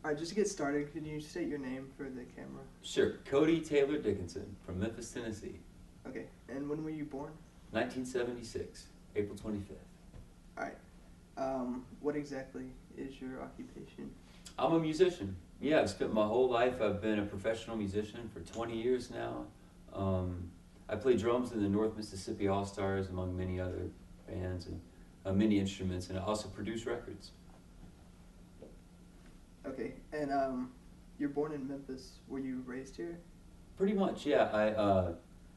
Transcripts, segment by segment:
All right, just to get started, could you state your name for the camera? Sure. Cody Taylor Dickinson from Memphis, Tennessee. Okay, and when were you born? 1976, April 25th. All right. What exactly is your occupation? I'm a musician. Yeah, I've spent my whole life, I've been a professional musician for 20 years now. I play drums in the North Mississippi All-Stars, among many other bands, and many instruments, and I also produce records. Okay, and you're born in Memphis. Were you raised here? Pretty much, yeah.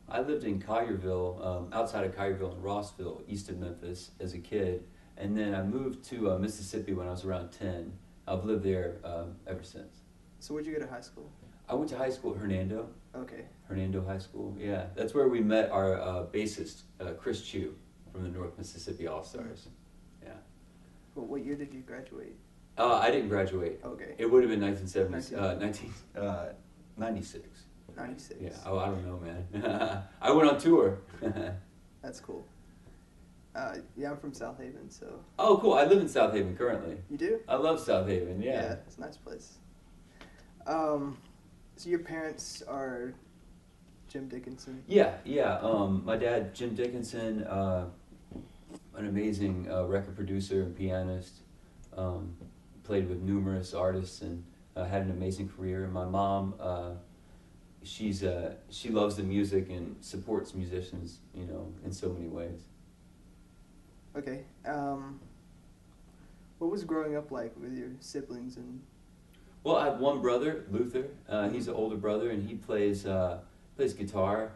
I lived in Collierville, outside of Collierville in Rossville, east of Memphis, as a kid, and then I moved to Mississippi when I was around 10. I've lived there ever since. So where'd you go to high school? I went to high school at Hernando. Okay. Hernando High School, yeah. That's where we met our bassist, Chris Chu, from the North Mississippi All-Stars. Yeah. Well, what year did you graduate? I didn't graduate. Okay. It would have been 1996. 96. Yeah, oh, I don't know, man. I went on tour. That's cool. Yeah, I'm from South Haven, so. Oh, cool. I live in South Haven currently. You do? I love South Haven, yeah. Yeah, it's a nice place. So your parents are Jim Dickinson? Yeah. My dad, Jim Dickinson, an amazing record producer and pianist. Played with numerous artists and had an amazing career. And my mom, she loves the music and supports musicians, in so many ways. Okay. What was growing up like with your siblings and? Well, I have one brother, Luther. He's an older brother, and he plays guitar.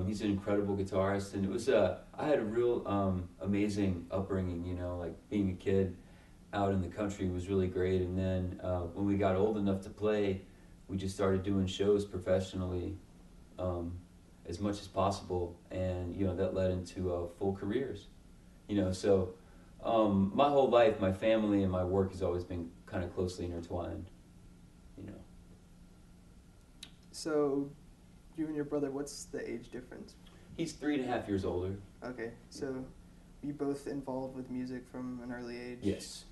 He's an incredible guitarist, and it was I had a real amazing upbringing. Like being a kid out in the country was really great. And then when we got old enough to play, we just started doing shows professionally as much as possible, and that led into full careers. So my whole life, my family and my work has always been kind of closely intertwined. So, you and your brother, what's the age difference? He's 3.5 years older. Okay, so you both involved with music from an early age? Yes.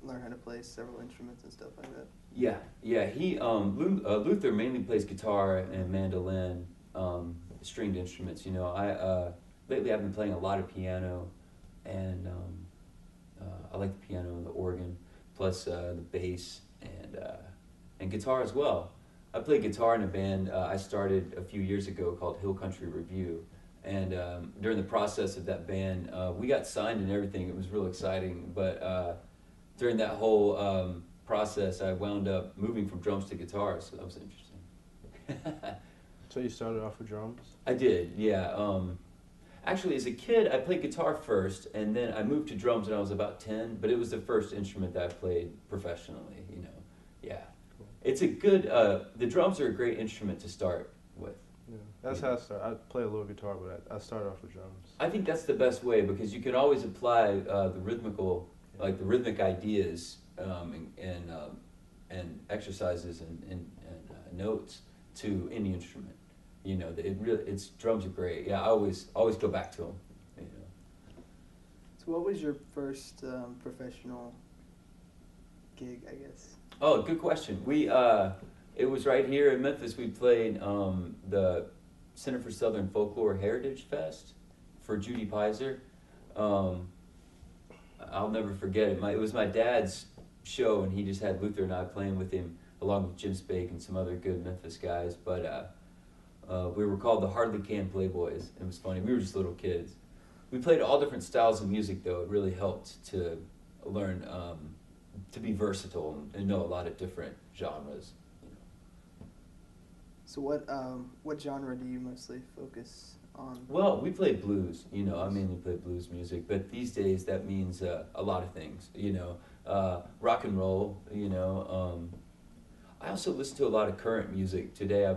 Learn how to play several instruments and stuff like that? Yeah. He Luther mainly plays guitar and mandolin, stringed instruments. Lately I've been playing a lot of piano, and I like the piano and the organ, plus the bass and guitar as well. I played guitar in a band I started a few years ago called Hill Country Review, and during the process of that band, we got signed and everything. It was real exciting, but during that whole process, I wound up moving from drums to guitar, so that was interesting. So you started off with drums? I did, yeah. Actually, as a kid, I played guitar first, and then I moved to drums when I was about 10, but it was the first instrument that I played professionally, yeah. Cool. It's a good, the drums are a great instrument to start with. Yeah, that's how I started. I play a little guitar, but I started off with drums. I think that's the best way, because you can always apply the rhythmic ideas and exercises and notes to any instrument. Drums are great. Yeah, I always go back to them. So what was your first professional gig, I guess? Oh, good question. It was right here in Memphis. We played the Center for Southern Folklore Heritage Fest for Judy Pizer. I'll never forget it. It was my dad's show, and he just had Luther and I playing with him, along with Jim Spake and some other good Memphis guys. But we were called the Hardly Can Playboys. It was funny. We were just little kids. We played all different styles of music, though. It really helped to learn to be versatile and know a lot of different genres. So what genre do you mostly focus on? Well, we play blues. I mainly play blues music, but these days that means a lot of things. Rock and roll. I also listen to a lot of current music. Today,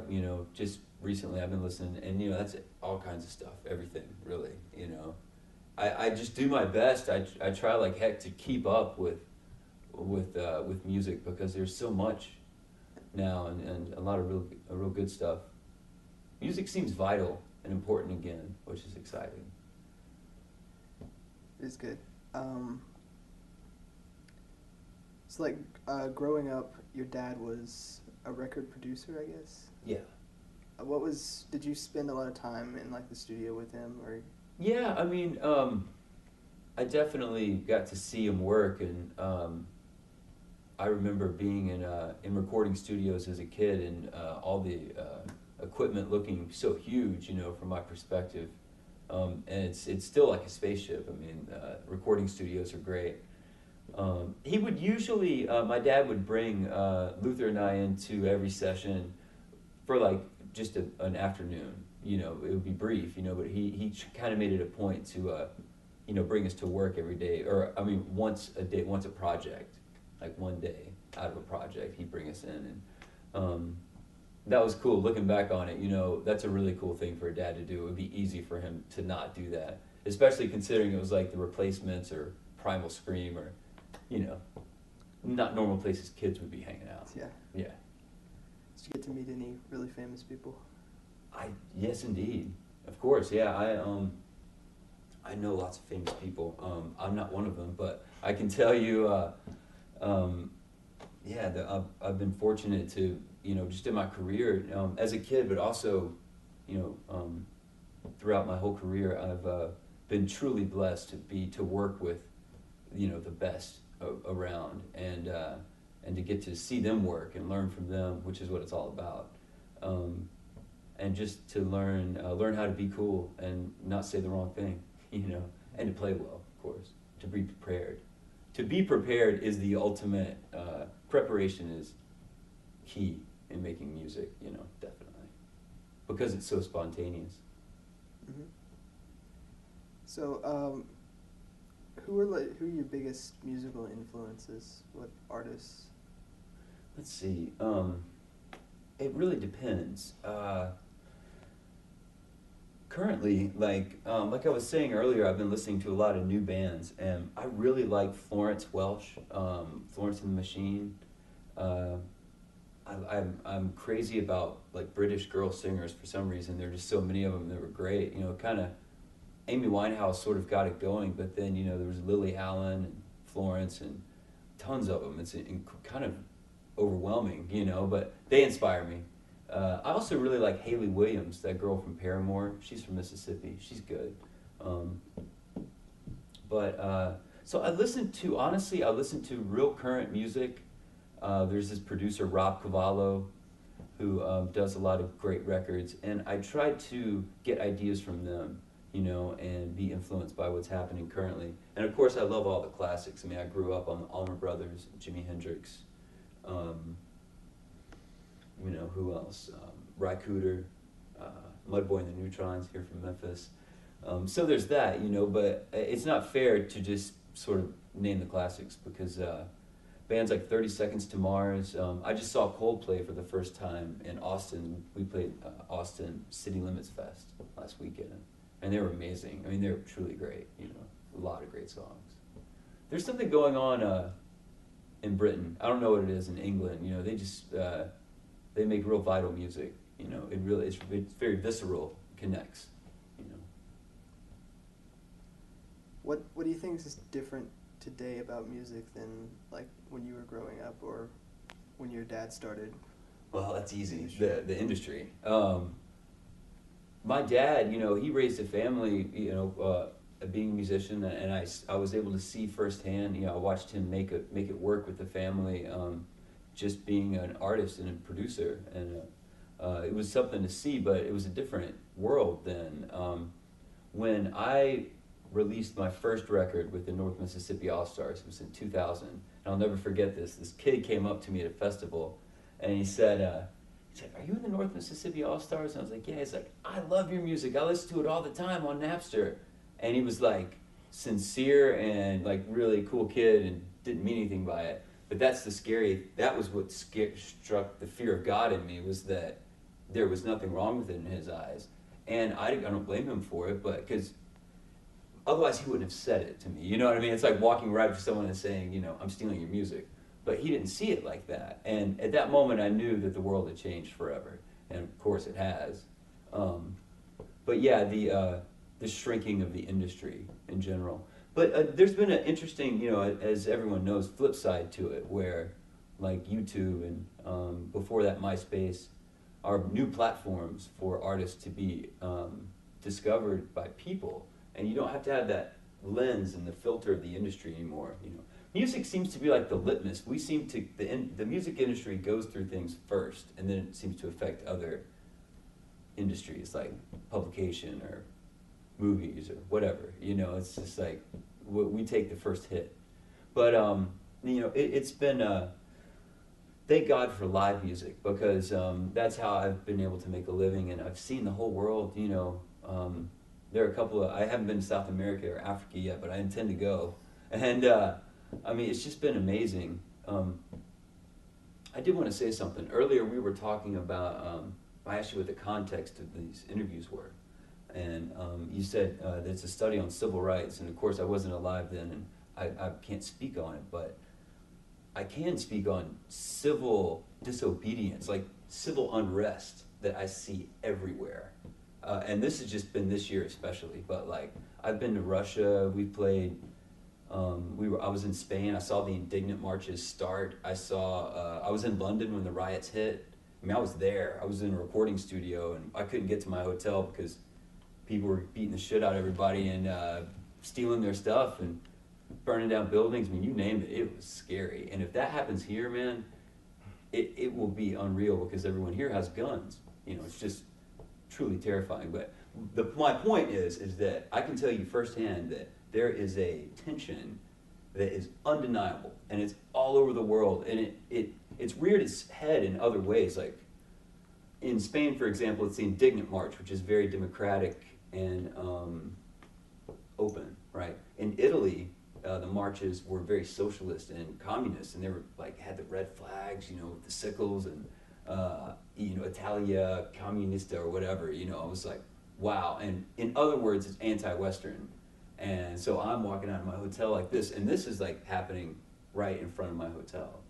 just recently I've been listening, and that's all kinds of stuff, everything really. I just do my best. I try like heck to keep up with music, because there's so much now, and a lot of real good stuff. Music seems vital and important again, which is exciting. It is good. So like growing up, your dad was a record producer, I guess. Yeah. Did you spend a lot of time in like the studio with him, or? Yeah, I mean, I definitely got to see him work, and I remember being in recording studios as a kid, and all the equipment looking so huge, you know, from my perspective. And it's still like a spaceship. I mean, recording studios are great. He would usually, my dad would bring Luther and I into every session for like just an afternoon. You know, it would be brief, you know, but he kind of made it a point to, you know, bring us to work every day, or I mean, once a day, once a project, like one day out of a project, he'd bring us in, and that was cool. Looking back on it, you know, that's a really cool thing for a dad to do. It would be easy for him to not do that, especially considering it was like the Replacements or Primal Scream, or, you know, not normal places kids would be hanging out. Yeah. Yeah. Did you get to meet any really famous people? Yes, indeed, of course. Yeah, I know lots of famous people. I'm not one of them, but I can tell you, yeah, I've been fortunate to, you know, just in my career as a kid, but also, you know, throughout my whole career, I've been truly blessed to work with, you know, the best around, and to get to see them work and learn from them, which is what it's all about. And just to learn how to be cool and not say the wrong thing, you know, and to play well, of course, to be prepared. To be prepared is the ultimate, preparation is key in making music, you know, definitely, because it's so spontaneous. Mm-hmm. So, who are your biggest musical influences? What artists? Let's see, it really depends. Currently, like I was saying earlier, I've been listening to a lot of new bands, and I really like Florence Welch, Florence and the Machine. I'm crazy about like British girl singers for some reason. There are just so many of them that were great. You know, kind of Amy Winehouse sort of got it going, but then, you know, there was Lily Allen and Florence and tons of them. It's kind of overwhelming, you know, but they inspire me. I also really like Hayley Williams, that girl from Paramore. She's from Mississippi. She's good. So I listen to real current music. There's this producer, Rob Cavallo, who does a lot of great records, and I try to get ideas from them, you know, and be influenced by what's happening currently. And of course, I love all the classics. I mean, I grew up on the Allman Brothers, Jimi Hendrix. You know, who else? Ry Cooder, Mudboy and the Neutrons here from Memphis. So there's that, you know, but it's not fair to just sort of name the classics, because bands like 30 Seconds to Mars. I just saw Coldplay for the first time in Austin. We played Austin City Limits Fest last weekend, and they were amazing. I mean, they were truly great, you know, a lot of great songs. There's something going on in Britain. I don't know what it is in England. You know, they just they make real vital music. You know, it's very visceral, connects. You know. What do you think is different today about music than like when you were growing up or when your dad started? Well, that's easy. The industry. My dad, you know, he raised a family, you know, being a musician, and I was able to see firsthand. You know, I watched him make it work with the family, just being an artist and a producer, and it was something to see. But it was a different world then. When I released my first record with the North Mississippi All-Stars, it was in 2000, and I'll never forget this. This kid came up to me at a festival, and he said, "Are you in the North Mississippi All-Stars?" And I was like, "Yeah." He's like, "I love your music. I listen to it all the time on Napster." And he was like sincere and like really cool kid and didn't mean anything by it. But that was what struck the fear of God in me, was that there was nothing wrong with it in his eyes. And I don't blame him for it, but because otherwise he wouldn't have said it to me. You know what I mean? It's like walking right up to someone and saying, you know, "I'm stealing your music." But he didn't see it like that. And at that moment I knew that the world had changed forever. And of course it has. But yeah, the shrinking of the industry in general. But there's been an interesting, you know, as everyone knows, flip side to it, where like YouTube and before that MySpace are new platforms for artists to be discovered by people, and you don't have to have that lens and the filter of the industry anymore. You know, music seems to be like the litmus. We seem to the music industry goes through things first, and then it seems to affect other industries like publication or movies or whatever. You know, it's just like we take the first hit. But you know, it's been thank God for live music, because that's how I've been able to make a living, and I've seen the whole world. You know, there are a couple of I haven't been to South America or Africa yet, but I intend to go, and I mean, it's just been amazing. I did want to say something earlier. We were talking about I asked you what the context of these interviews were. And you said that it's a study on civil rights, and of course I wasn't alive then, and I can't speak on it, but I can speak on civil disobedience, like civil unrest that I see everywhere. And this has just been this year especially, but like I've been to Russia, we played, I was in Spain, I saw the indignant marches start, I was in London when the riots hit. I mean, I was there, I was in a recording studio, and I couldn't get to my hotel because people were beating the shit out of everybody and stealing their stuff and burning down buildings. I mean, you name it, it was scary. And if that happens here, man, it will be unreal, because everyone here has guns. You know, it's just truly terrifying. But my point is that I can tell you firsthand that there is a tension that is undeniable, and it's all over the world, and it's reared its head in other ways. Like in Spain, for example, it's the indignant march, which is very democratic and open, right? In Italy, the marches were very socialist and communist, and they were like had the red flags, you know, with the sickles, and you know, Italia Comunista or whatever. You know, I was like, wow. And in other words, it's anti-Western. And so I'm walking out of my hotel like this, and this is like happening right in front of my hotel.